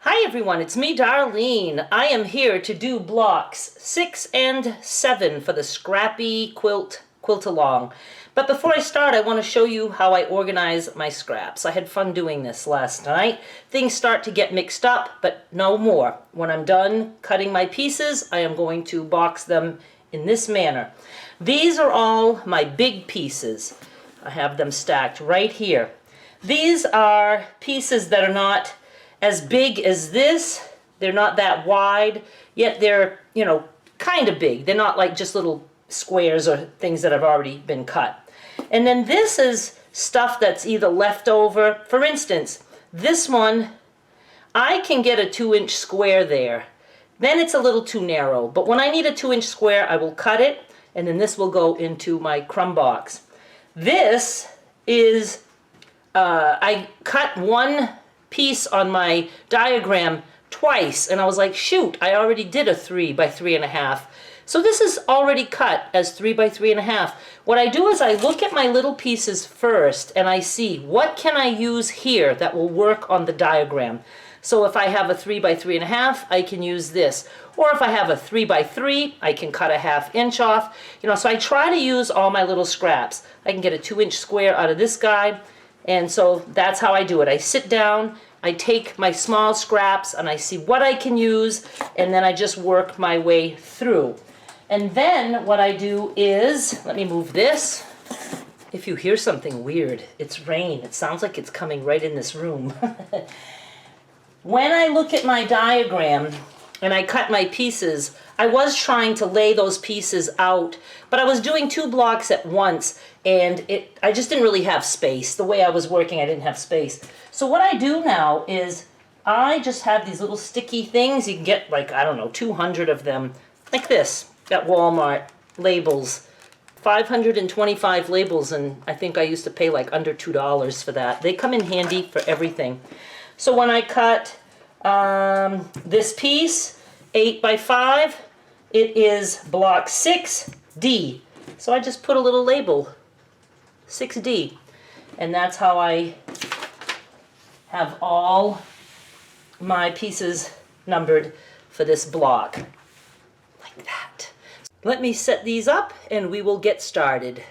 Hi everyone, it's me Darlene. I am here to do blocks 6 and 7 for the Scrappy quilt along. But before I start, I want to show you how I organize my scraps. I had fun doing this last night. Things start to get mixed up, but no more. When I'm done cutting my pieces, I am going to box them in this manner. These are all my big pieces. I have them stacked right here. These are pieces that are not as big as this. They're not that wide, yet they're, kind of big. They're not like just little squares or things that have already been cut. And then this is stuff that's either left over. For instance, this one, I can get a 2-inch square there. Then it's a little too narrow, but when I need a 2-inch square, I will cut it, and then this will go into my crumb box. This is, I cut one piece on my diagram twice, and I was like, shoot, I already did a 3 by 3.5. So this is already cut as 3 by 3.5. What I do is I look at my little pieces first and I see what can I use here that will work on the diagram. So if I have a 3 by 3.5, I can use this. Or if I have a 3 by 3, I can cut a 1/2 inch off. So I try to use all my little scraps. I can get a 2-inch square out of this guy. And so that's how I do it. I sit down, I take my small scraps, and I see what I can use, and then I just work my way through. And then what I do is, let me move this. If you hear something weird, it's rain. It sounds like it's coming right in this room. When I look at my diagram and I cut my pieces, I was trying to lay those pieces out, but I was doing 2 blocks at once, and I just didn't really have space. The way I was working, I didn't have space. So what I do now is I just have these little sticky things. You can get like, I don't know, 200 of them, like this, at Walmart, labels. 525 labels, and I think I used to pay like under $2 for that. They come in handy for everything. So when I cut this piece, 8 by 5, it is block 6D. So I just put a little label, 6D. And that's how I have all my pieces numbered for this block, like that. Let me set these up and we will get started.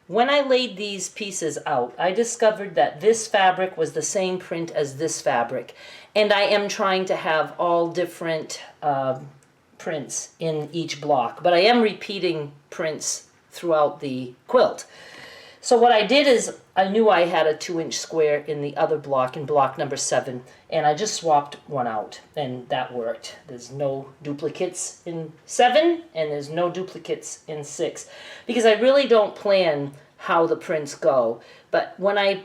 When I laid these pieces out, I discovered that this fabric was the same print as this fabric. And I am trying to have all different prints in each block, but I am repeating prints throughout the quilt. So what I did is I knew I had a 2-inch square in the other block, in block number 7, and I just swapped one out, and that worked. There's no duplicates in 7, and there's no duplicates in 6, because I really don't plan how the prints go. But when I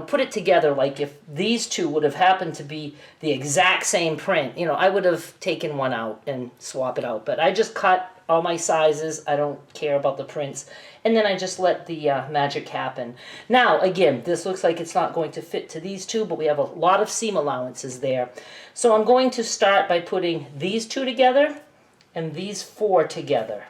put it together, like if these two would have happened to be the exact same print, I would have taken one out and swap it out. But I just cut all my sizes. I don't care about the prints. And then I just let the magic happen. Now, again, this looks like it's not going to fit to these two, but we have a lot of seam allowances there. So I'm going to start by putting these 2 together and these 4 together.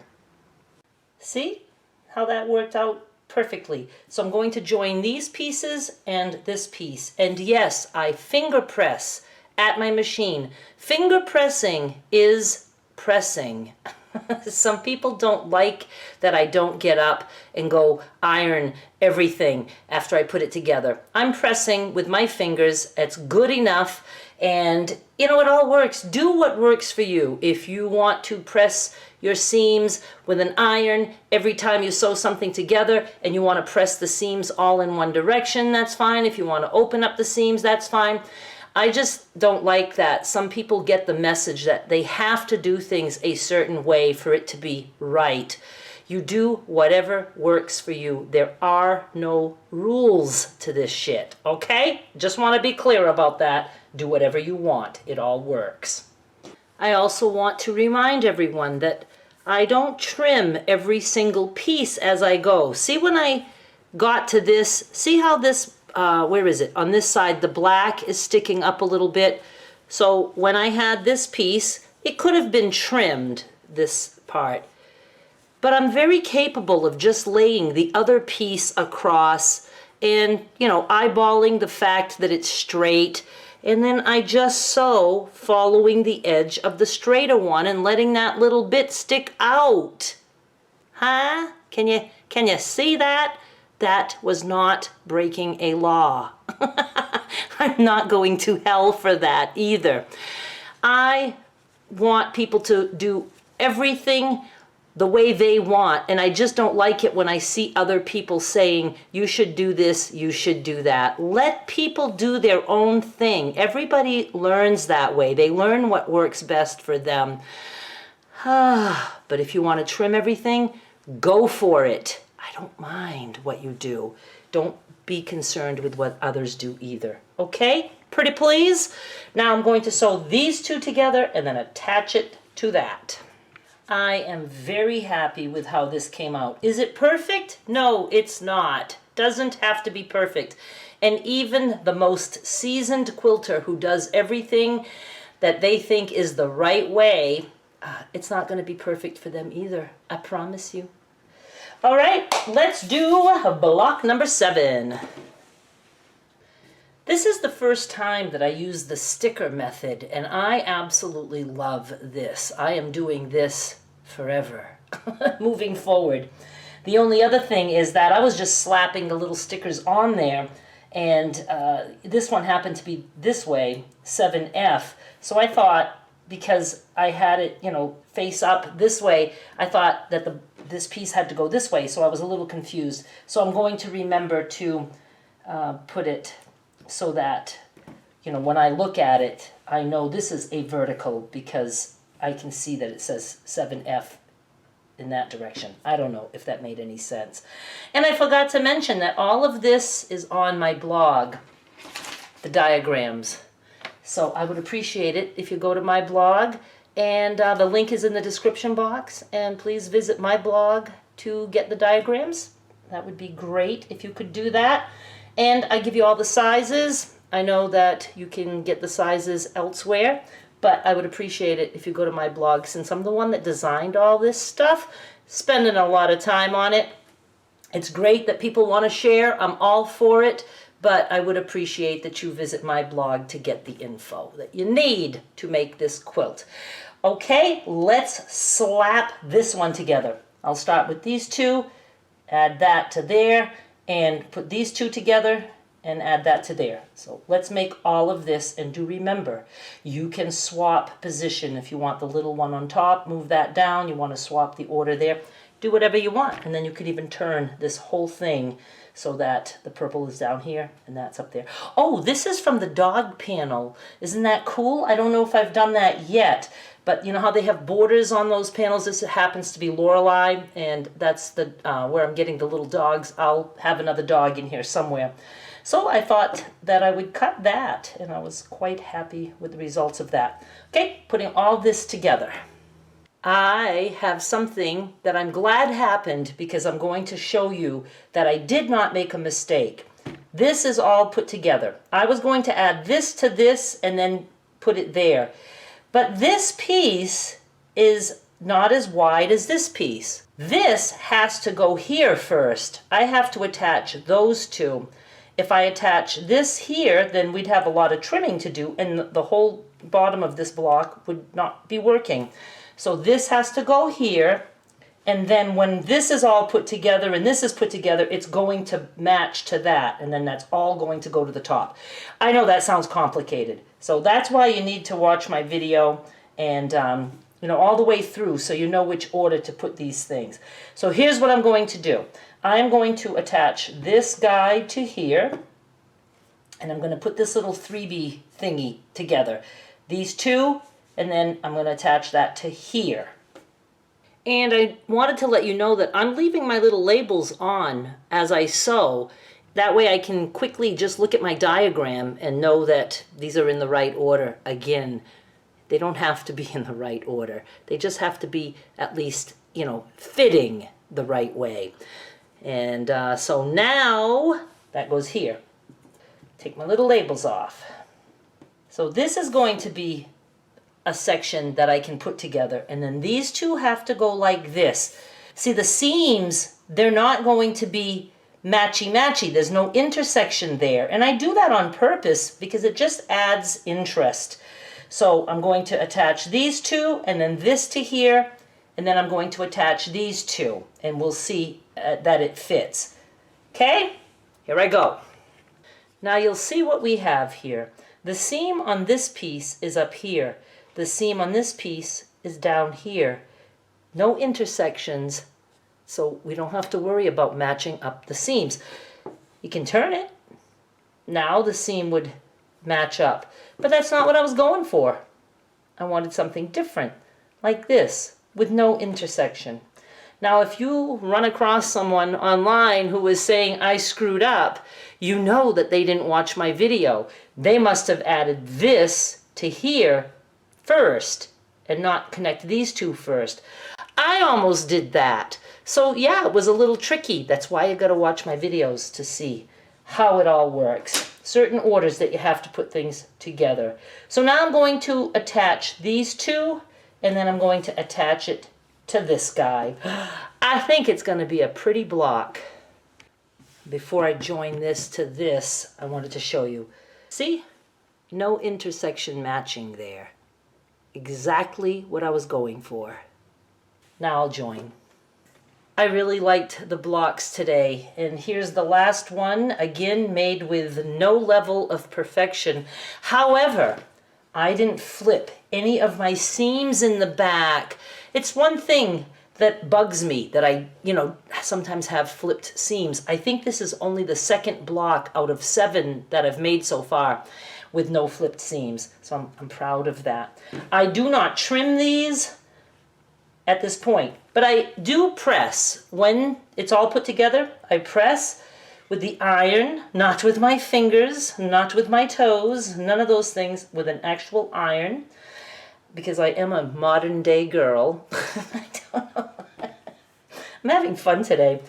See how that worked out perfectly? So I'm going to join these pieces and this piece. And yes, I finger press at my machine. Finger pressing is pressing. Some people don't like that I don't get up and go iron everything after I put it together. I'm pressing with my fingers. It's good enough, and it all works. Do what works for you. If you want to press your seams with an iron every time you sew something together and you want to press the seams all in one direction, that's fine. If you want to open up the seams, that's fine. I just don't like that. Some people get the message that they have to do things a certain way for it to be right. You do whatever works for you. There are no rules to this shit, okay? Just want to be clear about that. Do whatever you want. It all works. I also want to remind everyone that I don't trim every single piece as I go. See, when I got to this, see how this where is it? On this side, the black is sticking up a little bit. So when I had this piece, it could have been trimmed, this part. But I'm very capable of just laying the other piece across and, eyeballing the fact that it's straight and then I just sew following the edge of the straighter one and letting that little bit stick out. Huh? Can you see that? That was not breaking a law. I'm not going to hell for that either. I want people to do everything the way they want, and I just don't like it when I see other people saying, you should do this, you should do that. Let people do their own thing. Everybody learns that way. They learn what works best for them. But if you want to trim everything, go for it. I don't mind what you do. Don't be concerned with what others do either. Okay? Pretty please? Now I'm going to sew these two together and then attach it to that. I am very happy with how this came out. Is it perfect? No, it's not. Doesn't have to be perfect. And even the most seasoned quilter who does everything that they think is the right way, it's not going to be perfect for them either. I promise you. All right, let's do block number 7. This is the first time that I use the sticker method, and I absolutely love this. I am doing this forever, moving forward. The only other thing is that I was just slapping the little stickers on there, and this one happened to be this way, 7F. So I thought, because I had it, face up this way, I thought that this piece had to go this way, so I was a little confused. So I'm going to remember to put it so that, when I look at it, I know this is a vertical because I can see that it says 7F in that direction. I don't know if that made any sense. And I forgot to mention that all of this is on my blog, the diagrams. So I would appreciate it if you go to my blog, and the link is in the description box, and please visit my blog to get the diagrams. That would be great if you could do that. And I give you all the sizes. I know that you can get the sizes elsewhere, but I would appreciate it if you go to my blog, since I'm the one that designed all this stuff, spending a lot of time on it. It's great that people want to share. I'm all for it, but I would appreciate that you visit my blog to get the info that you need to make this quilt. Okay, let's slap this one together. I'll start with these two, add that to there, and put these two together and add that to there. So let's make all of this, and do remember, you can swap position. If you want the little one on top, move that down. You want to swap the order there, do whatever you want. And then you could even turn this whole thing so that the purple is down here and that's up there. Oh, this is from the dog panel. Isn't that cool? I don't know if I've done that yet, but you know how they have borders on those panels? This happens to be Lorelei, and that's the where I'm getting the little dogs. I'll have another dog in here somewhere. So I thought that I would cut that, and I was quite happy with the results of that. Okay, putting all this together. I have something that I'm glad happened, because I'm going to show you that I did not make a mistake. This is all put together. I was going to add this to this and then put it there. But this piece is not as wide as this piece. This has to go here first. I have to attach those two. If I attach this here, then we'd have a lot of trimming to do, and the whole bottom of this block would not be working. So this has to go here, and then when this is all put together and this is put together, it's going to match to that, and then that's all going to go to the top. I know that sounds complicated, so that's why you need to watch my video and all the way through, so you know which order to put these things. So here's what I'm going to do. I'm going to attach this guy to here, and I'm going to put this little 3B thingy together. These two, and then I'm going to attach that to here. And I wanted to let you know that I'm leaving my little labels on as I sew. That way I can quickly just look at my diagram and know that these are in the right order. Again, they don't have to be in the right order. They just have to be at least, fitting the right way. And so now that goes here. Take my little labels off. So this is going to be a section that I can put together, and then these two have to go like this. See, the seams, they're not going to be matchy-matchy. There's no intersection there. And I do that on purpose because it just adds interest. So I'm going to attach these two and then this to here, and then I'm going to attach these two, and we'll see that it fits. Okay, here I go. Now you'll see what we have here. The seam on this piece is up here. The seam on this piece is down here. No intersections, so we don't have to worry about matching up the seams. You can turn it. Now the seam would match up. But that's not what I was going for. I wanted something different, like this, with no intersection. Now, if you run across someone online who is saying I screwed up, you know that they didn't watch my video. They must have added this to here first and not connect these two first. I almost did that. So yeah, it was a little tricky. That's why you got to watch my videos to see how it all works. Certain orders that you have to put things together. So now I'm going to attach these two, and then I'm going to attach it to this guy. I think it's going to be a pretty block. Before I join this to this, I wanted to show you. See? No intersection matching there. Exactly what I was going for. Now I'll join. I really liked the blocks today, and here's the last one, again made with no level of perfection. However, I didn't flip any of my seams in the back. It's one thing that bugs me, that I, sometimes have flipped seams. I think this is only the second block out of 7 that I've made so far with no flipped seams, so I'm proud of that. I do not trim these at this point, but I do press. When it's all put together, I press with the iron, not with my fingers, not with my toes, none of those things, with an actual iron, because I am a modern day girl. I don't know. I'm having fun today.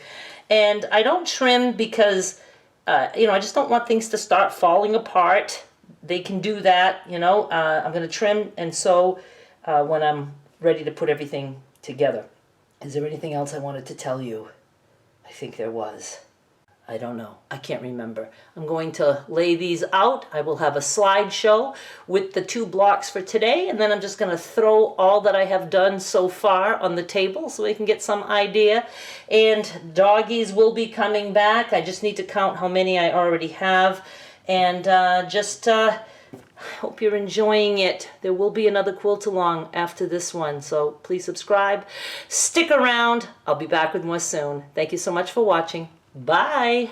And I don't trim because, I just don't want things to start falling apart. They can do that, I'm going to trim and sew when I'm ready to put everything together. Is there anything else I wanted to tell you? I think there was. I don't know. I can't remember. I'm going to lay these out. I will have a slideshow with the 2 blocks for today, and then I'm just going to throw all that I have done so far on the table so we can get some idea. And doggies will be coming back. I just need to count how many I already have. And I hope you're enjoying it. There will be another quilt along after this one, so please subscribe. Stick around. I'll be back with more soon. Thank you so much for watching. Bye.